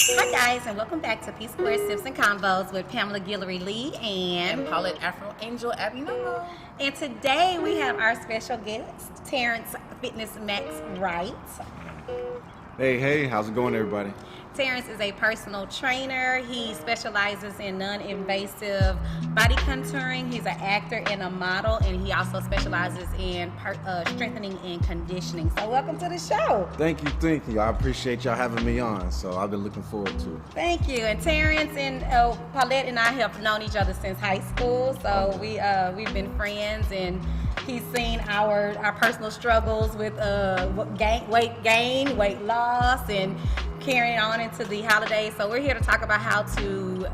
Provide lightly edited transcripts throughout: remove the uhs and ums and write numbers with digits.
Hi guys, and welcome back to P Square Sips and Convos with Pamela Guillory Lee And Paulette Afro Angel Abby Nomo. And today we have our special guest, Terrance Fitness Max Wright. Hey, how's it going, everybody? Terrance is a personal trainer. He specializes in non-invasive body contouring. He's an actor and a model, and he also specializes in strengthening and conditioning. So welcome to the show. Thank you. I appreciate y'all having me on, so I've been looking forward to it. Thank you. And Terrance and Paulette and I have known each other since high school, so we've been friends, and he's seen our personal struggles with weight gain, weight loss, and carrying on into the holidays. So we're here to talk about how to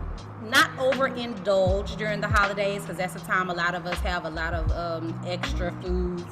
not overindulge during the holidays, because that's the time a lot of us have a lot of extra foods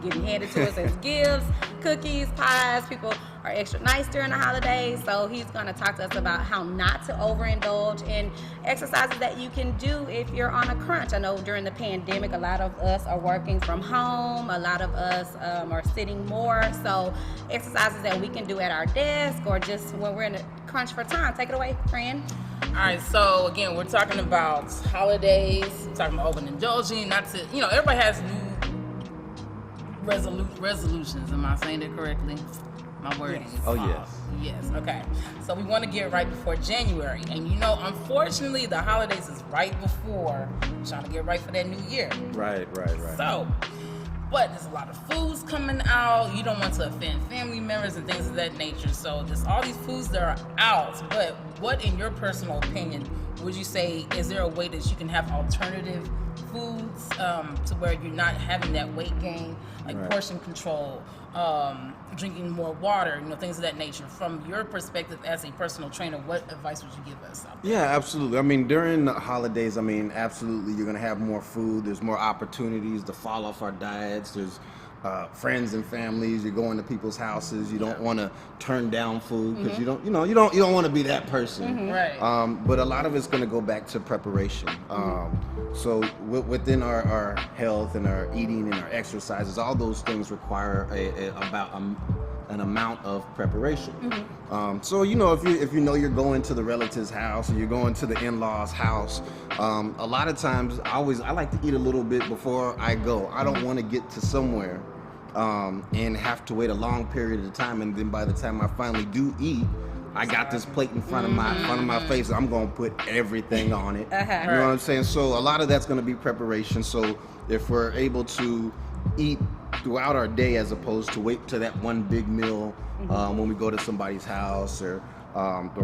getting handed to us as gifts, cookies, pies. People are extra nice during the holidays. So he's going to talk to us about how not to overindulge and exercises that you can do if you're on a crunch. I know during the pandemic, a lot of us are working from home. A lot of us are sitting more. So exercises that we can do at our desk or just when we're in a crunch for time. Take it away, friend. All right, so again, we're talking about holidays, we're talking about overindulging, not to, everybody has new resolutions. Am I saying it correctly? My wording is Oh, off. Yes, okay. So we want to get right before January. And unfortunately, the holidays is right before trying to get right for that new year. Right. So, but there's a lot of foods coming out. You don't want to offend family members and things of that nature. So there's all these foods that are out. But what, in your personal opinion, would you say, is there a way that you can have alternative foods to where you're not having that weight gain, like Right. portion control, drinking more water, things of that nature? From your perspective as a personal trainer, what advice would you give us out there? Yeah, absolutely. I mean, during the holidays, absolutely, you're going to have more food. There's more opportunities to fall off our diets. There's friends and families. You're going to people's houses. You don't want to turn down food because you don't want to be that person. Right. But a lot of it's going to go back to preparation. So within our health and our eating and our exercises, all those things require an amount of preparation. So if you know you're going to the relative's house or you're going to the in-laws' house, a lot of times I like to eat a little bit before I go. I don't want to get to somewhere and have to wait a long period of time, and then by the time I finally do eat, I got this plate in front of my face. I'm gonna put everything on it. You know what I'm saying? So a lot of that's gonna be preparation. So if we're able to eat throughout our day as opposed to wait to that one big meal when we go to somebody's house or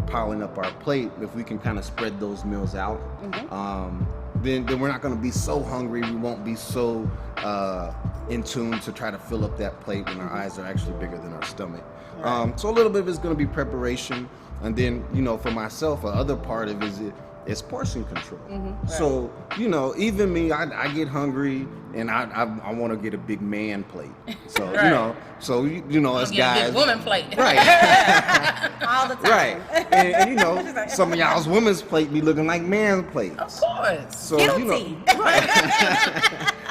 piling up our plate, if we can kind of spread those meals out, then we're not going to be so hungry. We won't be so in tune to try to fill up that plate when our eyes are actually bigger than our stomach. So a little bit of it's going to be preparation, and then for myself, the other part of it is portion control. So even me, I get hungry and I want to get a big man plate. So us Get guys, a big woman plate. right? All the time. Right, and some of y'all's women's plate be looking like man's plates. Of course. So Guilty.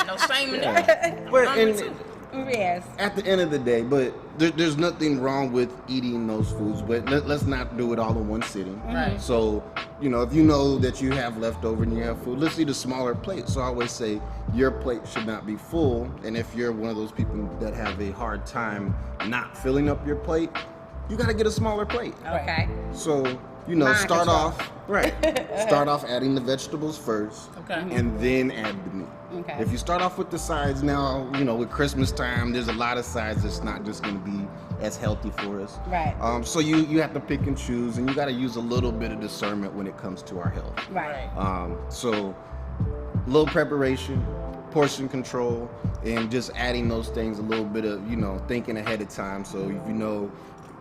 No shame in that. But Hungry too. Yes. at the end of the day, but there's nothing wrong with eating those foods, but let's not do it all in one sitting. Right. So, if you know that you have leftover and you have food, let's eat a smaller plate. So I always say your plate should not be full, and if you're one of those people that have a hard time not filling up your plate, you got to get a smaller plate. Okay. So, Mind start control. off, start off adding the vegetables first, Okay. and then add the meat. Okay. If you start off with the sides now, with Christmas time, there's a lot of sides that's not just going to be as healthy for us. Right. So you have to pick and choose, and you got to use a little bit of discernment when it comes to our health. Right. So little preparation, portion control, and just adding those things, a little bit of, thinking ahead of time. So if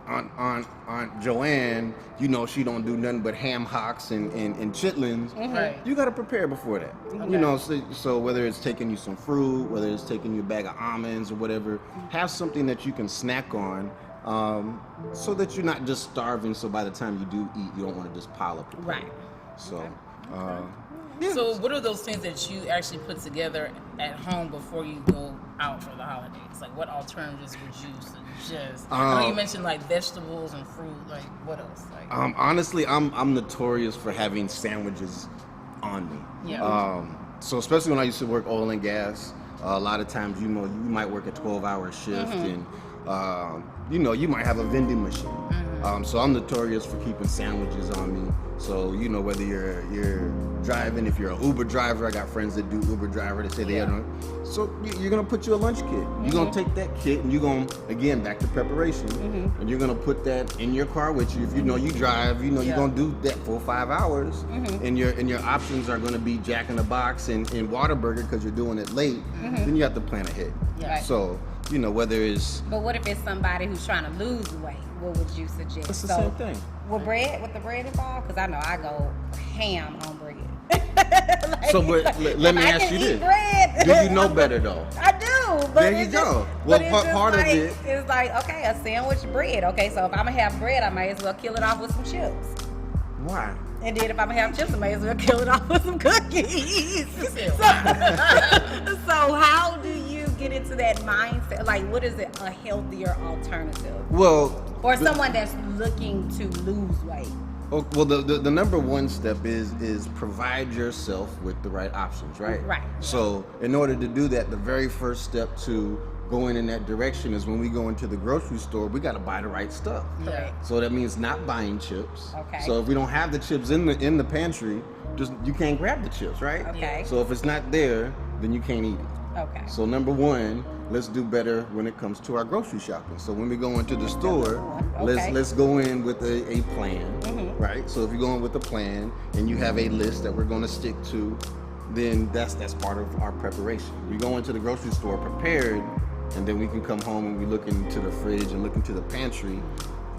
Aunt Joanne, she don't do nothing but ham hocks and chitlins. Right. You got to prepare before that. Okay. So whether it's taking you some fruit, whether it's taking you a bag of almonds or whatever, have something that you can snack on, so that you're not just starving. So by the time you do eat, you don't want to just pile up your plate. Right. So So what are those things that you actually put together at home before you go out for the holidays? Like what alternatives would you suggest? I know you mentioned like vegetables and fruit. Like what else? Like honestly, I'm notorious for having sandwiches on me. Yeah. So especially when I used to work oil and gas, a lot of times you might work a 12-hour shift, and you might have a vending machine. So I'm notorious for keeping sandwiches on me. So whether you're driving, if you're an Uber driver, I got friends that do Uber driver. They say they don't. So you're gonna put you a lunch kit. You're gonna take that kit and you're gonna, again, back to preparation, and you're gonna put that in your car with you. If you drive, you're gonna do that for 5 hours, and your options are gonna be Jack in the Box and Whataburger because you're doing it late. Then you have to plan ahead. Yeah. So whether it's. But what if it's somebody who's trying to lose weight? What would you suggest? It's the same thing. With the bread involved? Because I know I go ham on bread. Let me ask you this. Bread, Do you know better though? I do. But There you go. Well, part of it. It's like, okay, a sandwich bread. Okay, so if I'm going to have bread, I might as well kill it off with some chips. Why? And then if I'm going to have chips, I might as well kill it off with some cookies. So how do you get into that mindset? Like, what is it, a healthier alternative? Well, or someone that's looking to lose weight? Well, the number one step is provide yourself with the right options, right? Right. So in order to do that, the very first step to going in that direction is when we go into the grocery store, we got to buy the right stuff. Correct. So that means not buying chips. Okay. So if we don't have the chips in the pantry, you can't grab the chips, right? Okay. So if it's not there, then you can't eat it. Okay. So number one, let's do better when it comes to our grocery shopping. So when we go into the store, Okay. let's go in with a plan, right? So if you're going with a plan and you have a list that we're going to stick to, then that's part of our preparation. We go into the grocery store prepared, and then we can come home and we look into the fridge and look into the pantry.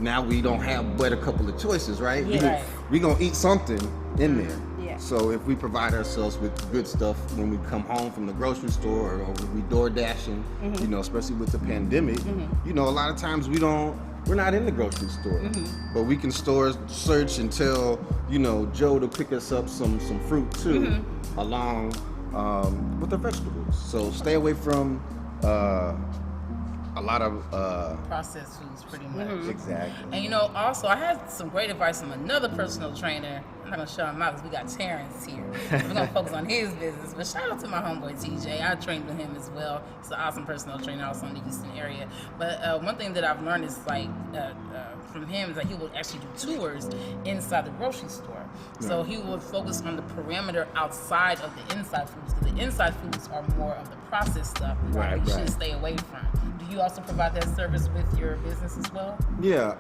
Now we don't have but a couple of choices, right? Yeah. We're going to eat something in there. Yeah. So if we provide ourselves with good stuff when we come home from the grocery store, or we door dashing, especially with the pandemic, a lot of times we're not in the grocery store, but we can search and tell, Joe to pick us up some fruit too, along with the vegetables. So stay away from a lot of processed foods, pretty much. Exactly. And also I had some great advice from another personal trainer. I'm not gonna show him out because we got Terrance here. We're gonna focus on his business. But shout out to my homeboy TJ. I trained with him as well. He's an awesome personal trainer also in the Houston area. But one thing that I've learned is from him is that he will actually do tours inside the grocery store. So he will focus on the perimeter outside of the inside foods, because the inside foods are more of the processed stuff that you should stay away from. Do you also provide that service with your business as well? Yeah,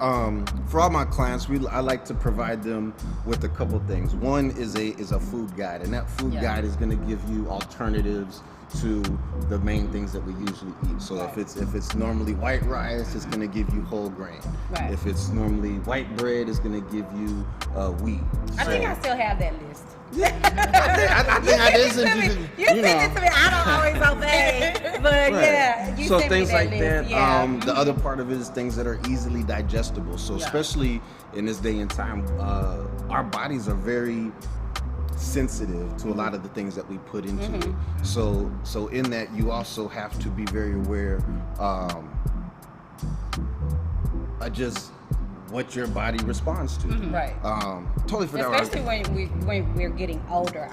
for all my clients, I like to provide them with a couple things. One is a food guide, and that food guide is going to give you alternatives to the main things that we usually eat. So if it's normally white rice, it's going to give you whole grain. Right. If it's normally white bread, it's going to give you wheat. I think I still have that list. I think I did send you. You sent it to me. I don't always obey, but yeah, you so sent things me that like list. that. Yeah. The other part of it is things that are easily digestible. So especially in this day and time, our bodies are very sensitive to a lot of the things that we put into it. So in that, you also have to be very aware of just what your body responds to. Right. Totally forgot. Especially when we're getting older,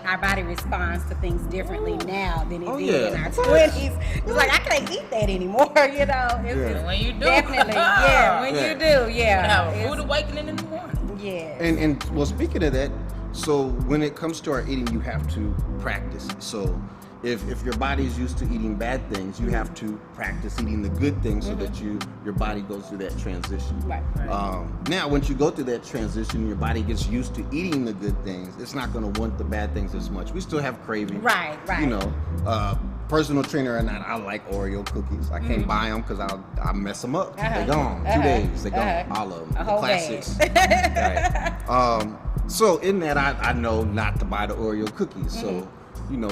our body responds to things differently now than it did in our 20s. It's like I can't eat that anymore, It's When you do. definitely, when you do, You have a food awakening in the morning. Yeah. And well, speaking of that, so when it comes to our eating, you have to practice. So if your body is used to eating bad things, you have to practice eating the good things so that your body goes through that transition. Right. Now, once you go through that transition, your body gets used to eating the good things. It's not going to want the bad things as much. We still have cravings. Right. Personal trainer or not, I like Oreo cookies. I can't buy them because I mess them up. They're gone. 2 days. They're gone. All of them. A the whole classics. Right. So in that, I know not to buy the Oreo cookies. So,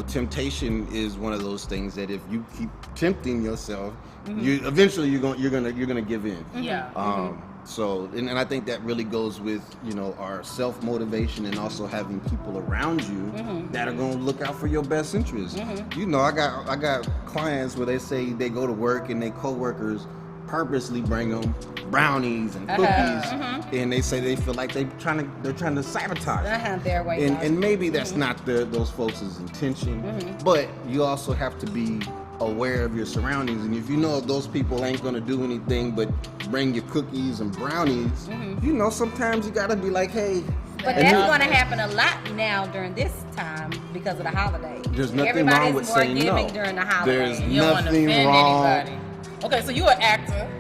temptation is one of those things that if you keep tempting yourself, you eventually you're gonna give in. Yeah. So, and I think that really goes with, you know, our self-motivation and also having people around you that are going to look out for your best interests. You know, I got clients where they say they go to work and their coworkers purposely bring them brownies and cookies, and they say they feel like they're trying to sabotage their way. And maybe that's not those folks' intention, but you also have to be aware of your surroundings, and if you know those people ain't gonna do anything but bring you cookies and brownies, you know, sometimes you gotta be like, hey. But that's going to happen a lot now during this time because of the holiday. There's nothing Everybody's wrong with more saying giving no. during the holiday. There's You don't want to nothing offend wrong. anybody. Okay, so you're an actor.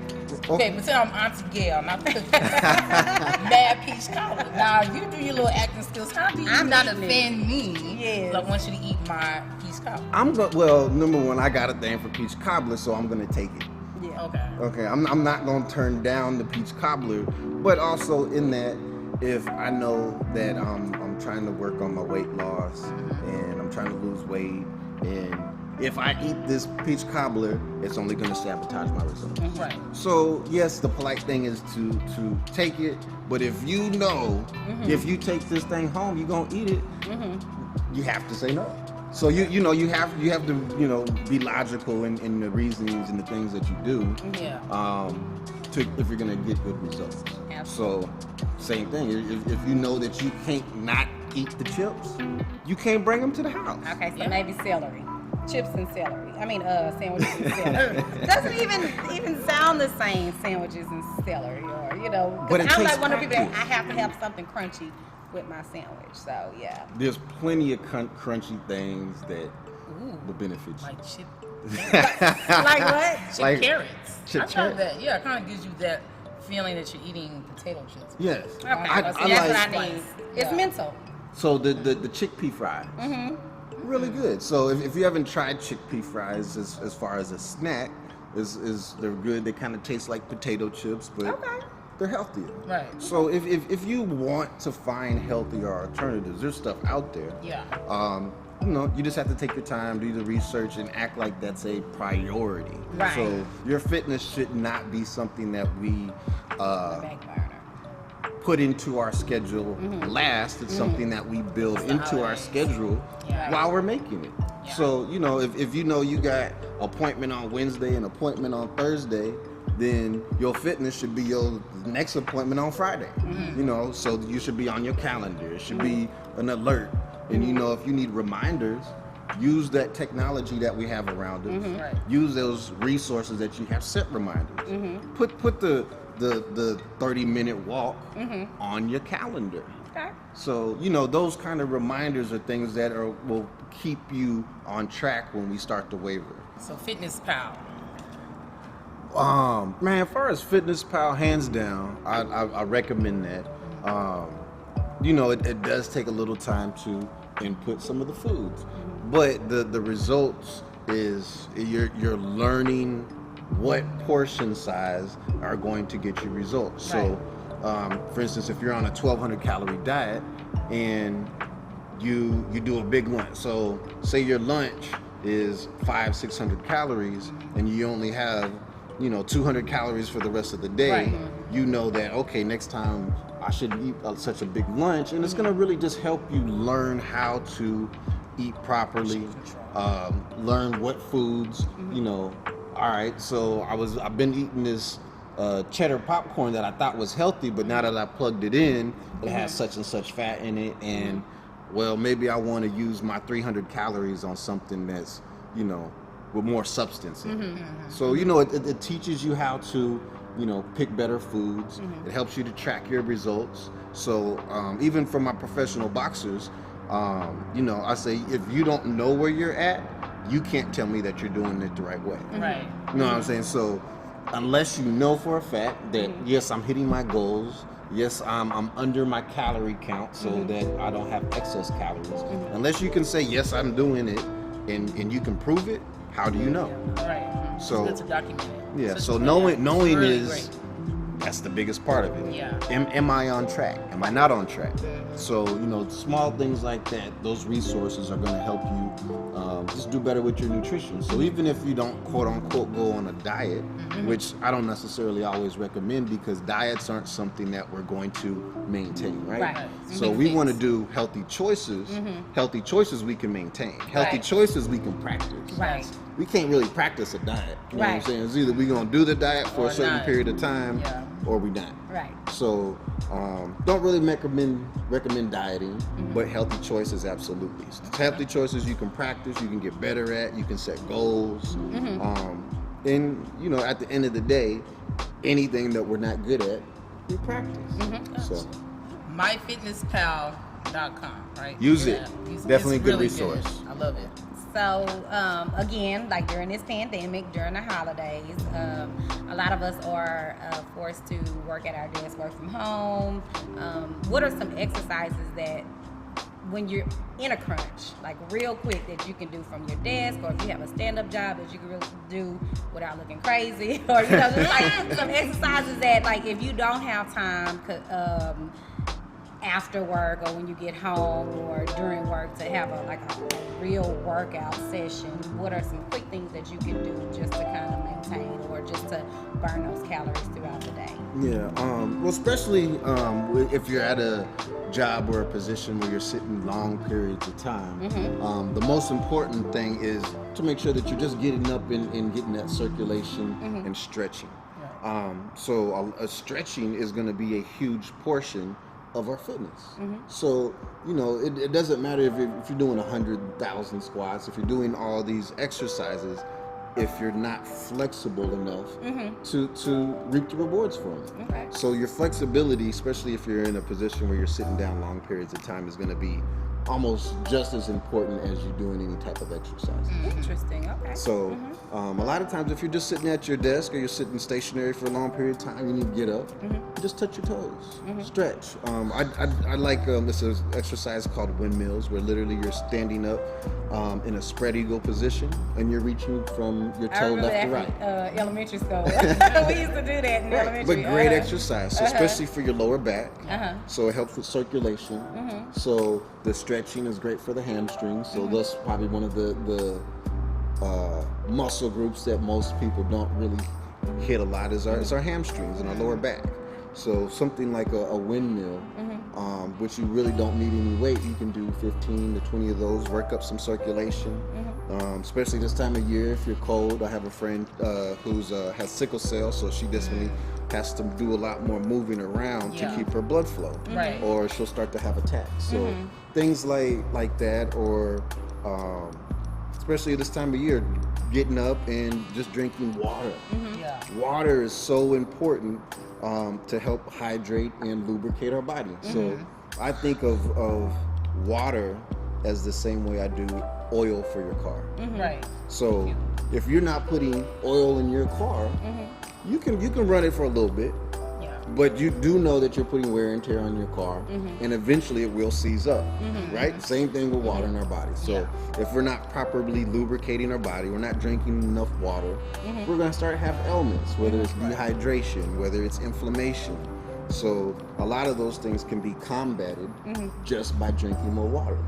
Okay, pretend I'm Auntie Gail, not the Mad Peach Cobbler. Now, you do your little acting skills. How do you not offend me? Yes. Like, I want you to eat my peach cobbler. Well, number one, I got a thing for peach cobbler, so I'm gonna take it. Yeah. Okay. I'm not gonna turn down the peach cobbler, but also in that, if I know that I'm trying to work on my weight loss and I'm trying to lose weight, and if I eat this peach cobbler, it's only gonna sabotage my results. Right. So yes, the polite thing is to take it, but if you know if you take this thing home, you're gonna eat it, you have to say no. So you have to, you know, be logical in the reasonings and the things that you do. Yeah. If you're gonna get good results. Absolutely. So same thing. If you know that you can't not eat the chips, you can't bring them to the house. Okay, so maybe celery. Chips and celery. I mean, sandwiches and celery. Doesn't even sound the same, sandwiches and celery, or, you know. But it I'm takes like one of the people that practice. I have to have something crunchy with my sandwich. So yeah. There's plenty of crunchy things that will benefit you. Like chip, Like what? chip carrots. Chip I tried carrots? that. Yeah, it kind of gives you that feeling that you're eating potato chips. Yes. Okay, I so that's like- what I need. It's Yeah. mental. So the chickpea fries, really good. So if you haven't tried chickpea fries as far as a snack, is they're good. They kind of taste like potato chips, but they're healthier. Right. So if you want to find healthier alternatives, there's stuff out there. Yeah. You know, you just have to take your time, do the research, and act like that's a priority. Right. So your fitness should not be something that we Back burner. put into our schedule last. It's something that we build into our holidays. schedule Yeah. while we're making it. Yeah. So, you know, if you know you got appointment on Wednesday and appointment on Thursday, then your fitness should be your next appointment on Friday. You know, so you should be on your calendar. It should be an alert. And you know, if you need reminders, use that technology that we have around us. Right. Use those resources that you have, set reminders. Put the 30-minute walk on your calendar. Okay. So, you know, those kind of reminders are things that will keep you on track when we start to waver. So Fitness Pal. Man, as far as Fitness Pal, hands down, I recommend that. You know, it does take a little time to input some of the foods, but the results is you're learning what portion size are going to get you results. So, for instance, if you're on a 1,200 calorie diet and you do a big lunch, so say your lunch is 500-600 calories and you only have 200 calories for the rest of the day, you know that, okay, next time I should eat such a big lunch, and it's gonna really just help you learn how to eat properly, learn what foods, all right, so I've been eating this cheddar popcorn that I thought was healthy, but now that I plugged it in, it has such and such fat in it, and well, maybe I want to use my 300 calories on something that's, with more substance in it. So, it teaches you how to, pick better foods. It helps you to track your results. So even for my professional boxers, I say, if you don't know where you're at, you can't tell me that you're doing it the right way. Right. You know what I'm saying? So unless you know for a fact that, yes, I'm hitting my goals, yes, I'm under my calorie count so that I don't have excess calories. Unless you can say, yes, I'm doing it, and you can prove it, how do you know? Right. So it's good to document it. yeah, It's so good. knowing It's really is great. That's the biggest part of it. Yeah. Am I on track? Am I not on track? So, small things like that, those resources are going to help you just do better with your nutrition. So even if you don't, quote unquote, go on a diet, which I don't necessarily always recommend, because diets aren't something that we're going to maintain, right? Right. So we want to do healthy choices. Healthy choices we can maintain. Healthy choices we can practice. Right. We can't really practice a diet. You know what I'm Right. saying? It's either we're going to do the diet for Or a certain not. period of time, or we not. Right. So don't really recommend dieting, but healthy choices absolutely. Healthy choices you can practice, you can get better at, you can set goals. And at the end of the day, anything that we're not good at, we practice. So MyFitnessPal.com, right? use it. Use it. Definitely It's a good really resource. I love it. So again, like during this pandemic, during the holidays, a lot of us are forced to work at our desk, work from home. What are some exercises that, when you're in a crunch, like real quick, that you can do from your desk, or if you have a stand-up job that you can really do without looking crazy, or just like some exercises that, like, if you don't have time, after work or when you get home or during work, to have a real workout session, what are some quick things that you can do just to kind of maintain or just to burn those calories throughout the day? Yeah, well, especially if you're at a job or a position where you're sitting long periods of time, the most important thing is to make sure that you're just getting up and getting that circulation and stretching. So stretching is going to be a huge portion of our fitness. So, it doesn't matter if you're doing 100,000 squats, if you're doing all these exercises, if you're not flexible enough to reap the rewards from it. Okay. So your flexibility, especially if you're in a position where you're sitting down long periods of time, is going to be almost just as important as you doing any type of exercise. Interesting. Okay. So a lot of times, if you're just sitting at your desk or you're sitting stationary for a long period of time, you need to get up, just touch your toes, stretch. I like this exercise called windmills, where literally you're standing up in a spread eagle position and you're reaching from your toe left to right. Elementary school. We used to do that in elementary. But great exercise, so especially for your lower back. So it helps with circulation. So the stretching is great for the hamstrings. So that's probably one of the muscle groups that most people don't really hit a lot is our hamstrings and our lower back. So something like a windmill, which you really don't need any weight, you can do 15 to 20 of those, work up some circulation, especially this time of year if you're cold. I have a friend who's has sickle cell, so she definitely has to do a lot more moving around to keep her blood flow, or she'll start to have attacks. So things like that, or especially this time of year, getting up and just drinking water. Water is so important to help hydrate and lubricate our body. So I think of water as the same way I do oil for your car. Right. So if you're not putting oil in your car, you can run it for a little bit, but you do know that you're putting wear and tear on your car, and eventually it will seize up, right? Same thing with water in our body. So if we're not properly lubricating our body, we're not drinking enough water, we're going to start to have ailments, whether it's dehydration, whether it's inflammation. So a lot of those things can be combated just by drinking more water.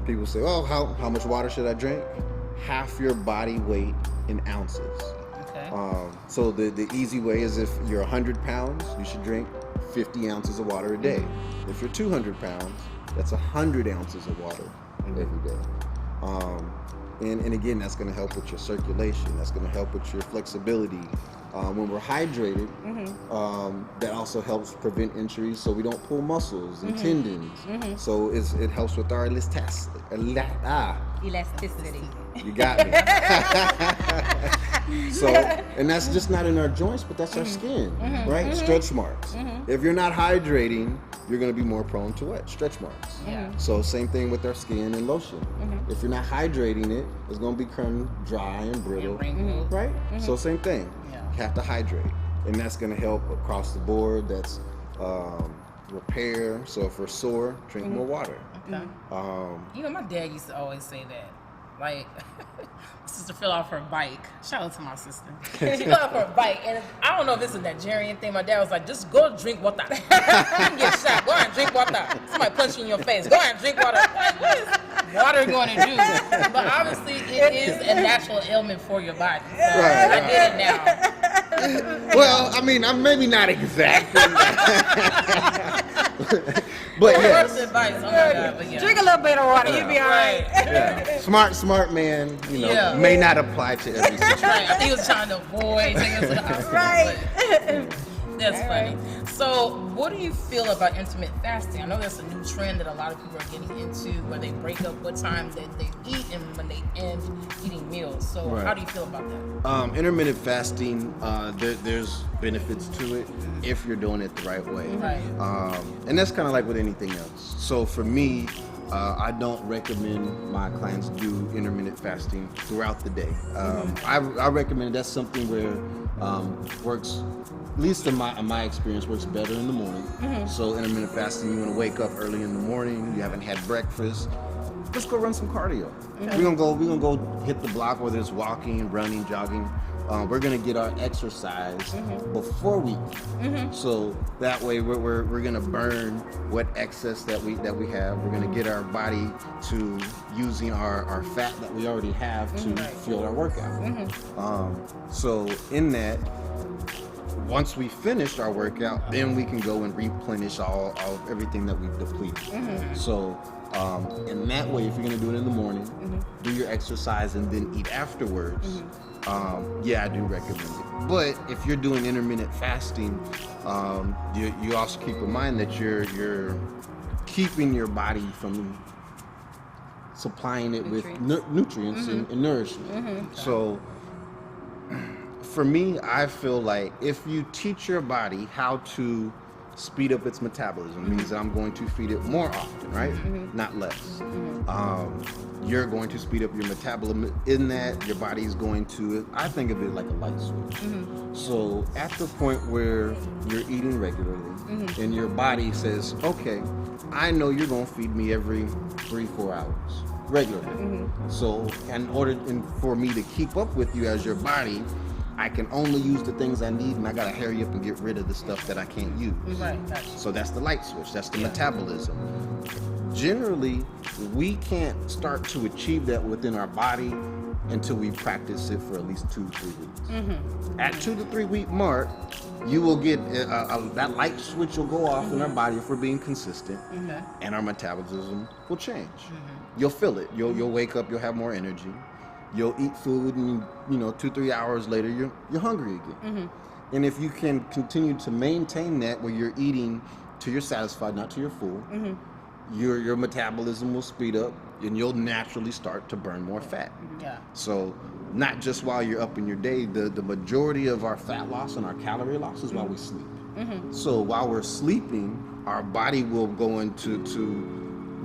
People say, oh, how much water should I drink? Half your body weight in ounces. So the easy way is, if you're 100 pounds, you should drink 50 ounces of water a day. If you're 200 pounds, that's 100 ounces of water every day. And again, that's going to help with your circulation. That's going to help with your flexibility. When we're hydrated, that also helps prevent injuries, so we don't pull muscles and tendons. So it helps with our elasticity. You got me. So, and that's just not in our joints, but that's our skin, right? Stretch marks. If you're not hydrating, you're going to be more prone to what? Stretch marks. So same thing with our skin and lotion. If you're not hydrating it, it's going to become dry and brittle, right? So same thing. You have to hydrate, and that's going to help across the board. That's repair. So if we're sore, drink more water. My dad used to always say that. Like, Sister fell off her bike. Shout out to my sister. She fell off her bike, and I don't know if it's a Nigerian thing. My dad was like, just go drink water. You can get shot. Go and drink water. Somebody punch you in your face. Go and drink water. Like, what is water going to do? But obviously, it is a natural ailment for your body. So I get it now. Well, I mean, I'm maybe not exactly. But Worst yes. advice. Oh my God. But yeah. Drink a little bit of water, you'll be all right. Yeah. Smart man, Yeah. may not apply to every situation. Right. I think he was trying to avoid taking us to the hospital. Right. But that's funny. So, what do you feel about intermittent fasting? I know that's a new trend that a lot of people are getting into, where they break up what time that they eat and when they end eating meals. So, Right. how do you feel about that? Intermittent fasting, there's benefits to it if you're doing it the right way. Right. And that's kind of like with anything else. So for me, I don't recommend my clients do intermittent fasting throughout the day. I recommend that's something where works, at least in my experience, works better in the morning. So intermittent fasting, you want to wake up early in the morning, you haven't had breakfast, let's go run some cardio. We're gonna go hit the block, whether it's walking, running, jogging. We're gonna get our exercise before we eat. So that way we're gonna burn what excess that we have. We're gonna get our body to using our fat that we already have to fuel our workout. So in that, once we finish our workout, then we can go and replenish all everything that we've depleted. So in that way, if you're gonna do it in the morning, do your exercise and then eat afterwards. Yeah, I do recommend it. But if you're doing intermittent fasting, you also keep in mind that you're keeping your body from supplying it with nutrients and nourishment. So for me, I feel like if you teach your body how to speed up its metabolism, means that I'm going to feed it more often, right? Not less. You're going to speed up your metabolism. In that, your body's going to, I think of it like a light switch. So at the point where you're eating regularly and your body says, okay, I know you're going to feed me every 3-4 hours regularly. So in order for me to keep up with you as your body, I can only use the things I need, and I gotta hurry up and get rid of the stuff that I can't use. Right. Gotcha. So that's the light switch. That's the metabolism. Generally, we can't start to achieve that within our body until we practice it for at least 2-3 weeks. At 2 to 3 week mark, you will get that light switch will go off in our body if we're being consistent, and our metabolism will change. You'll feel it. You'll wake up. You'll have more energy. You'll eat food, and 2-3 hours later, you're hungry again. And if you can continue to maintain that, where you're eating till you're satisfied, not till you're full, your metabolism will speed up, and you'll naturally start to burn more fat. Yeah. So not just while you're up in your day, the majority of our fat loss and our calorie loss is while we sleep. So while we're sleeping, our body will go into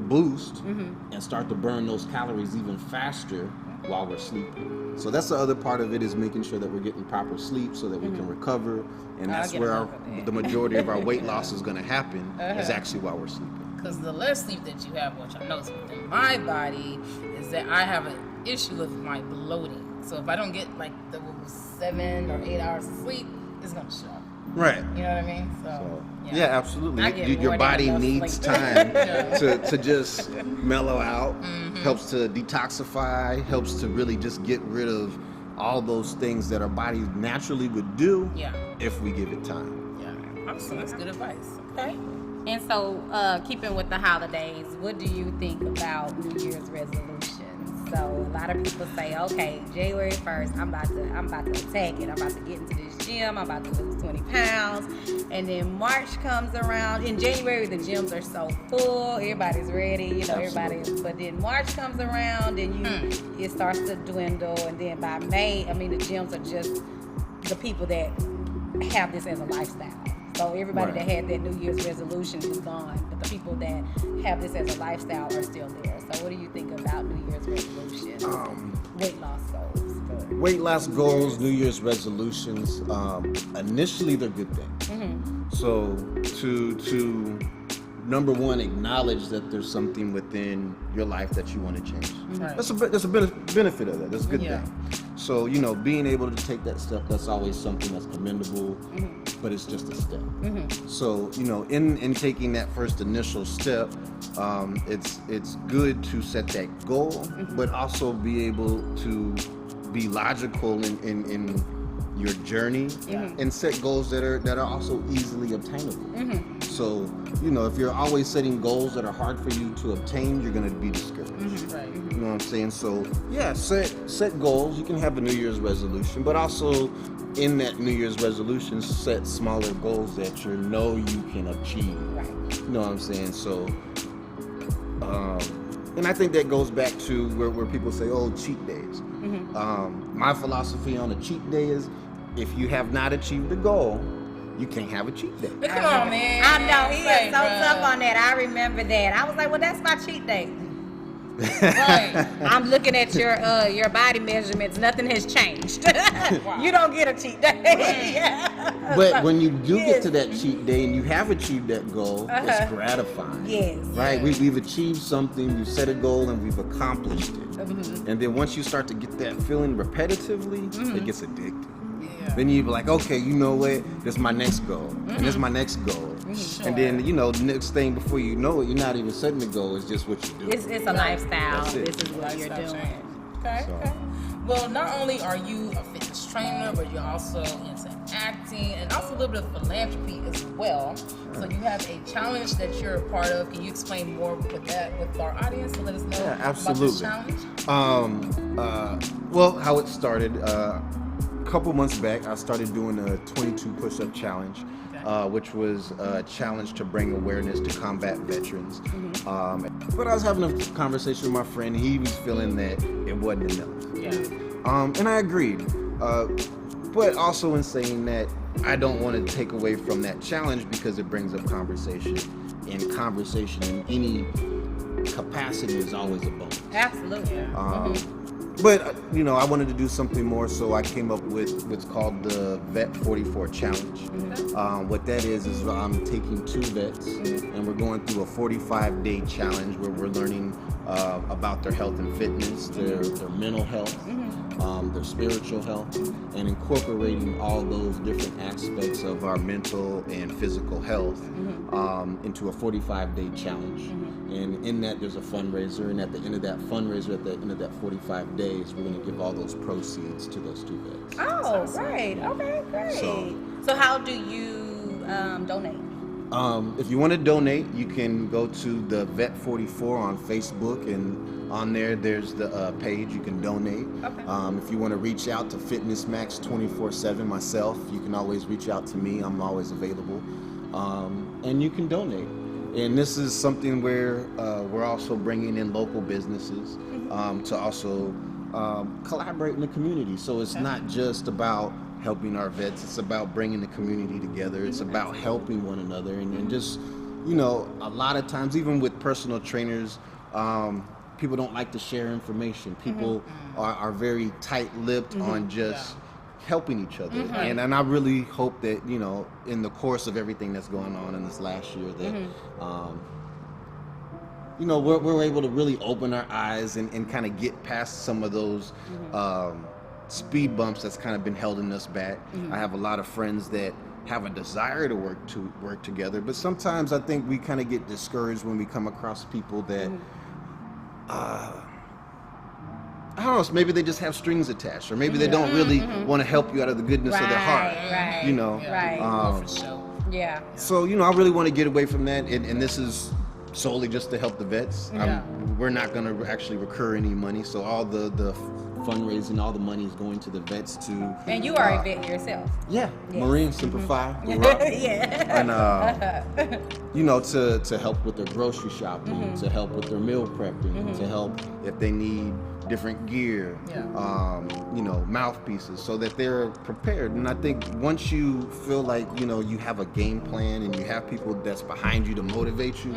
boost and start to burn those calories even faster while we're sleeping. So that's the other part of it, is making sure that we're getting proper sleep so that we can recover, and that's where the majority of our weight loss is going to happen, is actually while we're sleeping. Because the less sleep that you have, which I notice within my body, is that I have an issue with my bloating. So if I don't get like the 7 or 8 hours of sleep, it's going to show. Right. You know what I mean? So yeah, absolutely. I get Your more body than enough needs sleep. time to just mellow out, helps to detoxify, helps to really just get rid of all those things that our body naturally would do if we give it time. Yeah. Awesome. That's good advice. Okay. And so, keeping with the holidays, what do you think about New Year's resolutions? So a lot of people say, okay, January 1st, I'm about to attack it. I'm about to get into this gym. I'm about to lose 20 pounds. And then March comes around. In January, the gyms are so full. Everybody's ready, everybody. But then March comes around, and it starts to dwindle. And then by May, the gyms are just the people that have this as a lifestyle. So everybody that had that New Year's resolution is gone, but the people that have this as a lifestyle are still there. So what do you think about New Year's resolutions, weight loss goals? Weight loss goals, New Year's resolutions, initially they're good things. So to number one, acknowledge that there's something within your life that you want to change. Right. That's a benefit of that. That's a good Yeah. thing. So, being able to take that step, that's always something that's commendable, but it's just a step. So, in taking that first initial step, it's good to set that goal, but also be able to be logical in your journey and set goals that are also easily obtainable. So, if you're always setting goals that are hard for you to obtain, you're going to be discouraged. Right. You know what I'm saying? So, yeah, set goals. You can have a New Year's resolution, but also in that New Year's resolution, set smaller goals that you know you can achieve. Right. You know what I'm saying? So, and I think that goes back to where people say, oh, cheat days. My philosophy on a cheat day is, if you have not achieved a goal, you can't have a cheat day. Come on, man. I know, he Say, is so bruh. tough on that. I remember that. I was like, well, that's my cheat day. Right. I'm looking at your body measurements. Nothing has changed. Wow. You don't get a cheat day. Yeah. But when you do Yes. get to that cheat day and you have achieved that goal, it's gratifying. Yes. Right? We've achieved something, we've set a goal, and we've accomplished it. And then once you start to get that feeling repetitively, it gets addictive. Yeah. Then you be like, okay, you know what? This is my next goal. And this is my next goal. Sure. And then, the next thing before you know it, you're not even setting the goal, it's just what you do. It's a lifestyle. That's it. This is what you're Lifestyle doing. change. Okay, So. okay. Well, not only are you a fitness trainer, but you're also into acting and also a little bit of philanthropy as well. So you have a challenge that you're a part of. Can you explain more with that with our audience to let us know Yeah, about absolutely. this challenge? Well, how it started, a couple months back, I started doing a 22 push-up challenge, which was a challenge to bring awareness to combat veterans. But I was having a conversation with my friend. He was feeling that it wasn't enough. Yeah. And I agreed. But also in saying that, I don't want to take away from that challenge because it brings up conversation. And conversation in any capacity is always a bonus. Absolutely. But, I wanted to do something more, so I came up with what's called the Vet 44 Challenge. What that is I'm taking two vets, and we're going through a 45-day challenge where we're learning about their health and fitness, their mental health, their spiritual health, and incorporating all those different aspects of our mental and physical health into a 45-day challenge. And in that, there's a fundraiser, and at the end of that fundraiser, at the end of that 45 days, we're going to give all those proceeds to those two vets. Oh, great. Okay, great. So how do you donate? If you want to donate, you can go to the Vet 44 on Facebook, and on there's the page you can donate. Okay. If you want to reach out to Fitness Max 24/7 myself, you can always reach out to me. I'm always available, and you can donate. And this is something where we're also bringing in local businesses to also collaborate in the community. So it's not just about helping our vets, it's about bringing the community together. It's about helping one another. And just, a lot of times, even with personal trainers, people don't like to share information. People are very tight-lipped on just helping each other. And I really hope that, in the course of everything that's going on in this last year, that, we're able to really open our eyes and kind of get past some of those speed bumps that's kind of been holding us back. I have a lot of friends that have a desire to work together, but sometimes I think we kind of get discouraged when we come across people that I don't know, maybe they just have strings attached, or maybe they don't really want to help you out of the goodness of their heart. Right. Yeah. For sure. Yeah. So, I really want to get away from that, and this is solely just to help the vets. Yeah. We're not going to actually recur any money, so all the fundraising, all the money is going to the vets to... And you are a vet yourself. Yeah, Yes. Marine, Simplify, Rock. Yeah. And, to help with their grocery shopping, to help with their meal prepping, to help if they need different gear, mouthpieces, so that they're prepared. And I think once you feel like, you have a game plan and you have people that's behind you to motivate you,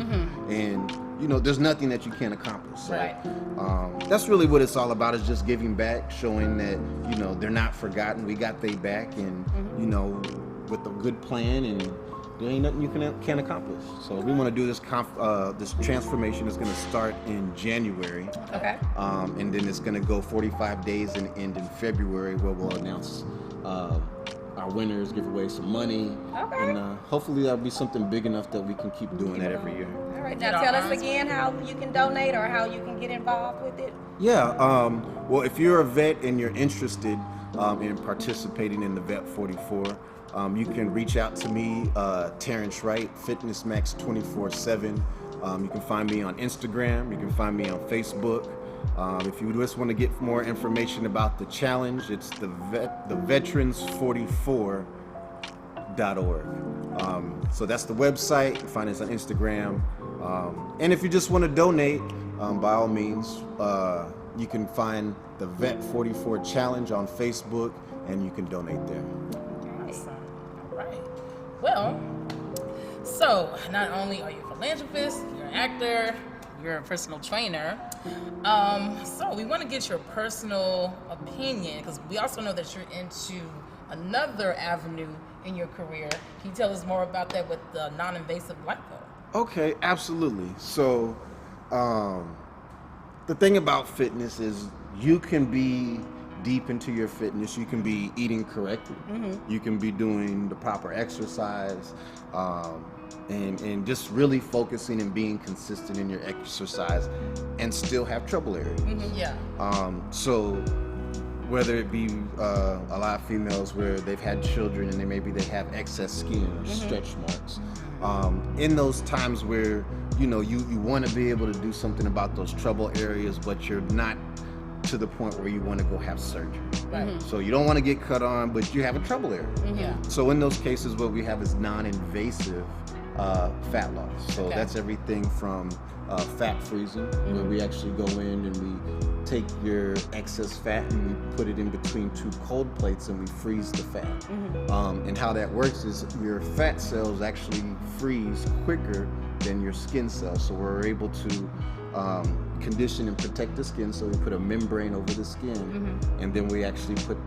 and, there's nothing that you can't accomplish. So, Right. that's really what it's all about, is just giving back, showing that, they're not forgotten. We got they back, and, with a good plan and there ain't nothing you can't accomplish. So we want to do this this transformation is going to start in January. Okay. And then it's going to go 45 days and end in February, where we'll announce our winners, give away some money, Okay. and hopefully that'll be something big enough that we can keep doing that every year. All right. Now tell us again how you can donate or how you can get involved with it. Yeah. Well, if you're a vet and you're interested in participating in the Vet 44, you can reach out to me, Terrance Wright, Fitness Max 24/7. You can find me on Instagram. You can find me on Facebook. If you just want to get more information about the challenge, it's the veterans44.org. So that's the website. You can find us on Instagram. And if you just want to donate, by all means, you can find the Vet 44 Challenge on Facebook, and you can donate there. Awesome. All right. Well, so not only are you a philanthropist, you're an actor, you're a personal trainer. So we want to get your personal opinion, because we also know that you're into another avenue in your career. Can you tell us more about that with the NonInvasive Blackpool? Okay, absolutely. So the thing about fitness is you can be deep into your fitness. You can be eating correctly. You can be doing the proper exercise, and just really focusing and being consistent in your exercise, and still have trouble areas. Yeah. So whether it be a lot of females where they've had children and they have excess skin or stretch marks, in those times where you want to be able to do something about those trouble areas, but you're not to the point where you want to go have surgery. Right. So you don't want to get cut on, but you have a trouble area. Yeah. So in those cases, what we have is non-invasive fat loss. So that's everything from fat freezing, where we actually go in and we take your excess fat and we put it in between two cold plates and we freeze the fat. And how that works is your fat cells actually freeze quicker than your skin cells. So we're able to condition and protect the skin. So we put a membrane over the skin, and then we actually put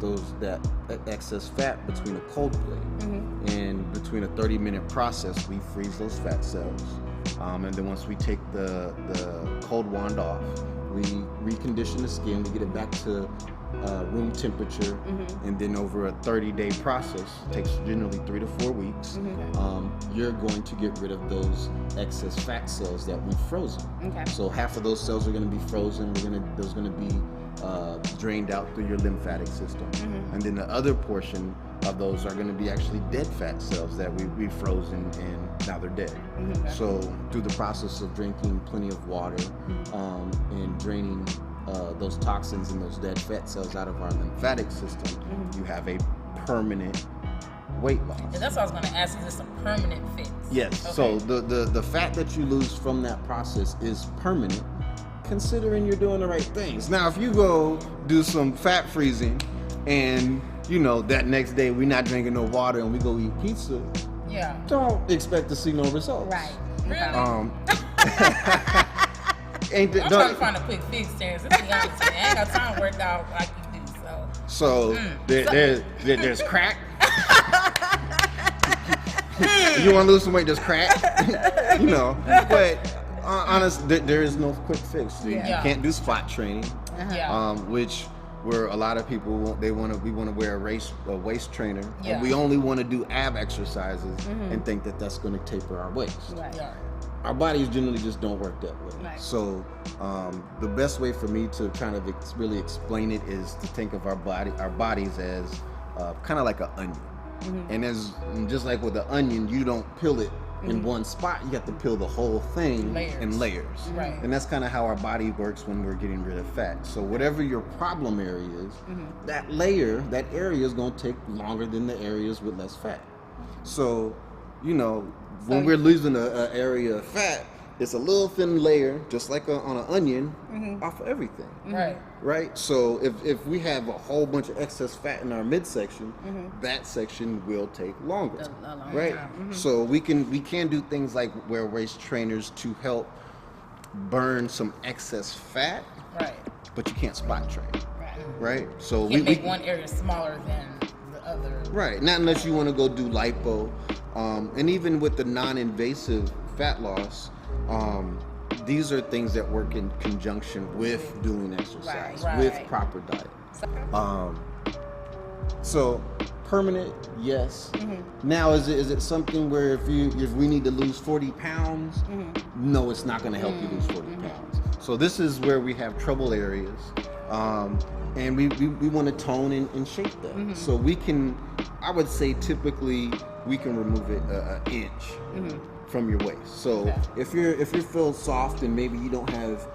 that excess fat between a cold plate. And between a 30-minute process, we freeze those fat cells. And then once we take the cold wand off, we recondition the skin to get it back to room temperature, and then over a 30-day process, it takes generally 3 to 4 weeks, you're going to get rid of those excess fat cells that we've frozen. So half of those cells are going to be frozen. Those going to be drained out through your lymphatic system, and then the other portion of those are going to be actually dead fat cells that we've frozen, and now they're dead. So through the process of drinking plenty of water and draining those toxins and those dead fat cells out of our lymphatic system, you have a permanent weight loss. And that's what I was going to ask, is this a permanent fix? Yes. So the fat that you lose from that process is permanent, considering you're doing the right things. Now, if you go do some fat freezing and that next day we're not drinking no water and we go eat pizza, don't expect to see no results. Right. Really? I'm trying to find a quick fix, Terrance. Let's be honest, man. I ain't got time to work out like you do, so there's crack. You want to lose some weight, there's crack. But honest, there is no quick fix. You can't do spot training, which where a lot of people we want to wear a waist trainer, and we only want to do ab exercises and think that that's going to taper our waist. Our bodies generally just don't work that way. So the best way for me to kind of really explain it is to think of our bodies as kind of like an onion. And just like with an onion, you don't peel it in one spot. You have to peel the whole thing in layers. And that's kind of how our body works when we're getting rid of fat. So whatever your problem area is, that area is going to take longer than the areas with less fat. So, when we're losing an area of fat, it's a little thin layer, just like on an onion, off of everything. Right? So if we have a whole bunch of excess fat in our midsection, that section will take longer. Right? So we can do things like wear waist trainers to help burn some excess fat. But you can't spot train. Right? So you can make one area smaller than the other. Right. Not unless you want to go do lipo. And even with the non-invasive fat loss, these are things that work in conjunction with doing exercise, Right. with proper diet. So permanent, yes. Now, is it something where if we need to lose 40 pounds, no, it's not going to help you lose 40 pounds. So this is where we have trouble areas, and we want to tone and shape that. So we can, I would say, typically we can remove it an inch from your waist. So if you feel soft and maybe you don't have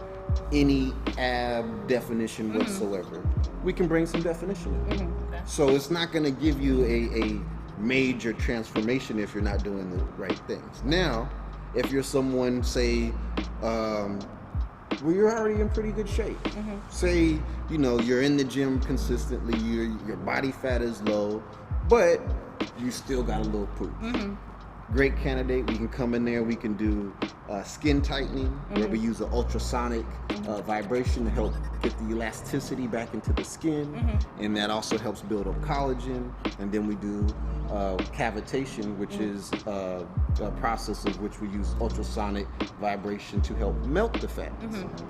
any ab definition whatsoever, we can bring some definition in. So it's not going to give you a major transformation if you're not doing the right things. Now, if you're someone, say, well, you're already in pretty good shape. Say, you're in the gym consistently, your body fat is low, but you still got a little poop. Great candidate. We can come in there. We can do skin tightening, where we use an ultrasonic vibration to help get the elasticity back into the skin, and that also helps build up collagen. And then we do cavitation, which is a process of which we use ultrasonic vibration to help melt the fat.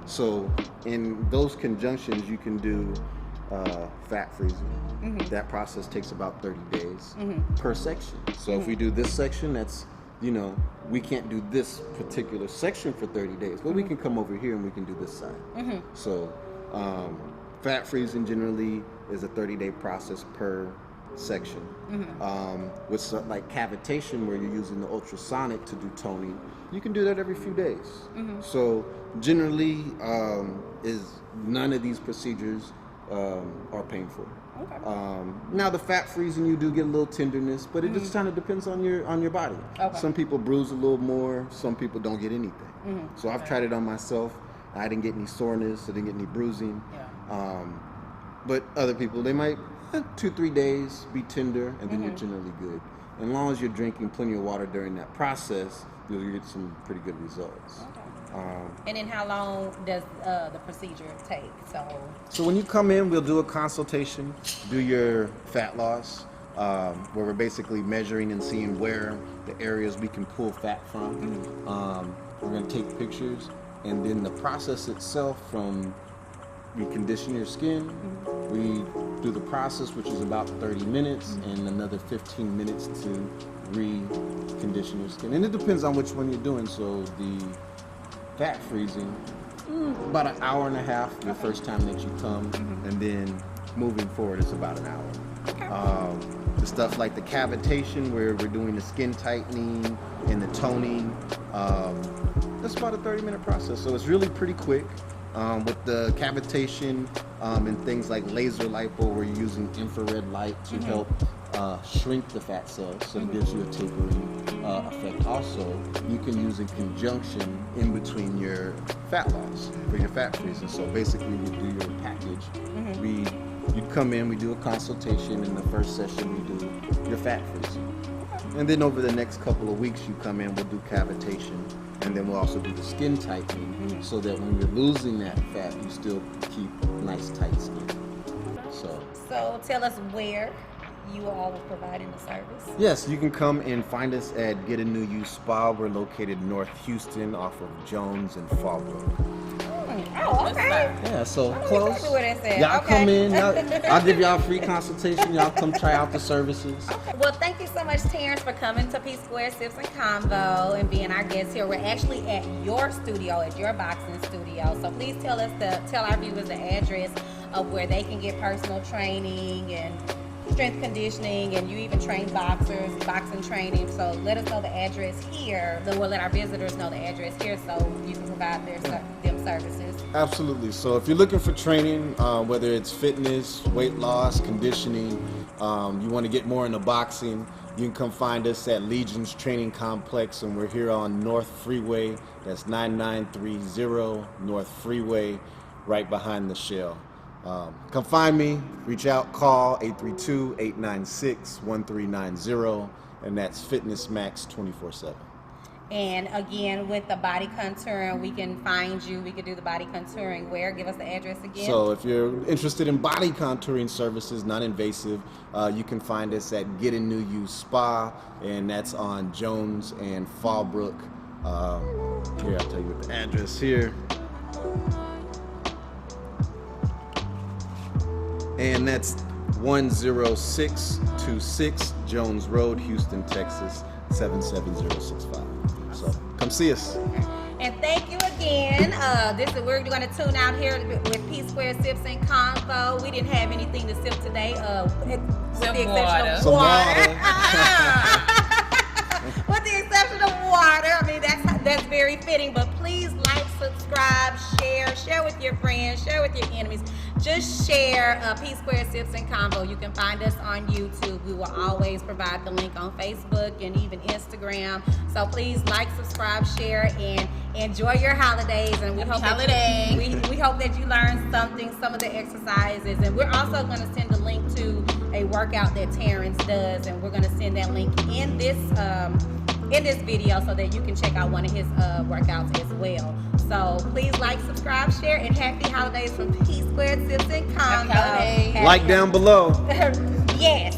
So in those conjunctions, you can do fat freezing. That process takes about 30 days per section. So if we do this section, that's, we can't do this particular section for 30 days, but we can come over here and we can do this side. So fat freezing generally is a 30-day process per section. With like cavitation, where you're using the ultrasonic to do toning, you can do that every few days. So generally, is none of these procedures are painful. Now the fat freezing, you do get a little tenderness, but it just kind of depends on your body. Some people bruise a little more, some people don't get anything. So I've tried it on myself. I didn't get any soreness, I didn't get any bruising. But other people, they might 2-3 days be tender, and then you're generally good. As long as you're drinking plenty of water during that process, you'll get some pretty good results. And then how long does the procedure take? So when you come in, we'll do a consultation, do your fat loss, where we're basically measuring and seeing where the areas we can pull fat from. We're going to take pictures, and then the process itself, from we condition your skin, we do the process, which is about 30 minutes, and another 15 minutes to recondition your skin. And it depends on which one you're doing. So the fat freezing, about an hour and a half the first time that you come, and then moving forward it's about an hour. The stuff like the cavitation, where we're doing the skin tightening and the toning, that's about a 30-minute process, so it's really pretty quick. With the cavitation and things like laser lipo, where you're using infrared light to help shrink the fat cells, so it gives you a tapering effect. Also, you can use in conjunction in between your fat loss for your fat freezing. So basically, you do your package. You come in, we do a consultation. In the first session, we do your fat freezing, and then over the next couple of weeks, you come in, we'll do cavitation. And then we'll also do the skin tightening, so that when you're losing that fat, you still keep nice tight skin. So tell us where you all are providing the service. Yes, you can come and find us at Get a New You Spa. We're located North Houston, off of Jones and Fallbrook. Oh, okay. Yeah, so I know close. exactly what it said. Y'all Okay. come in. I'll give y'all a free consultation. Y'all come try out the services. Okay. Well, thank you so much, Terrance, for coming to P Square Sips and Convo and being our guest here. We're actually at your studio, at your boxing studio. So please tell our viewers the address of where they can get personal training and strength conditioning, and you even train boxers, boxing training. So let us know the address here. Then we'll let our visitors know the address here, so you can provide them services. Absolutely. So if you're looking for training, whether it's fitness, weight loss, conditioning, you want to get more into boxing, you can come find us at Legion's Training Complex, and we're here on North Freeway. That's 9930 North Freeway, right behind the Shell. Come find me, reach out, call 832-896-1390, and that's Fitness Max 24/7. And again, with the body contouring, we can find you. We can do the body contouring where? Give us the address again. So if you're interested in body contouring services, non-invasive, you can find us at Get a New You Spa, and that's on Jones and Fallbrook. Here, I'll tell you what the address here. And that's 10626 Jones Road, Houston, Texas, 77065. So come see us. And thank you again. We're going to tune out here with P Square Sips and Convo. We didn't have anything to sip today, with the exception of Some water. With the exception of water. I mean, that's very fitting. But please like, subscribe, share with your friends, share with your enemies. Just share P Square Sips and Convo. You can find us on YouTube. We will always provide the link on Facebook and even Instagram. So please like, subscribe, share, and enjoy your holidays. And we hope that we hope that you learned something, some of the exercises. And we're also going to send a link to a workout that Terrance does, and we're going to send that link in this video so that you can check out one of his workouts as well. So please like, subscribe, share, and happy holidays from P Squared Sips and Convo. Happy holidays. Like down below. Yes.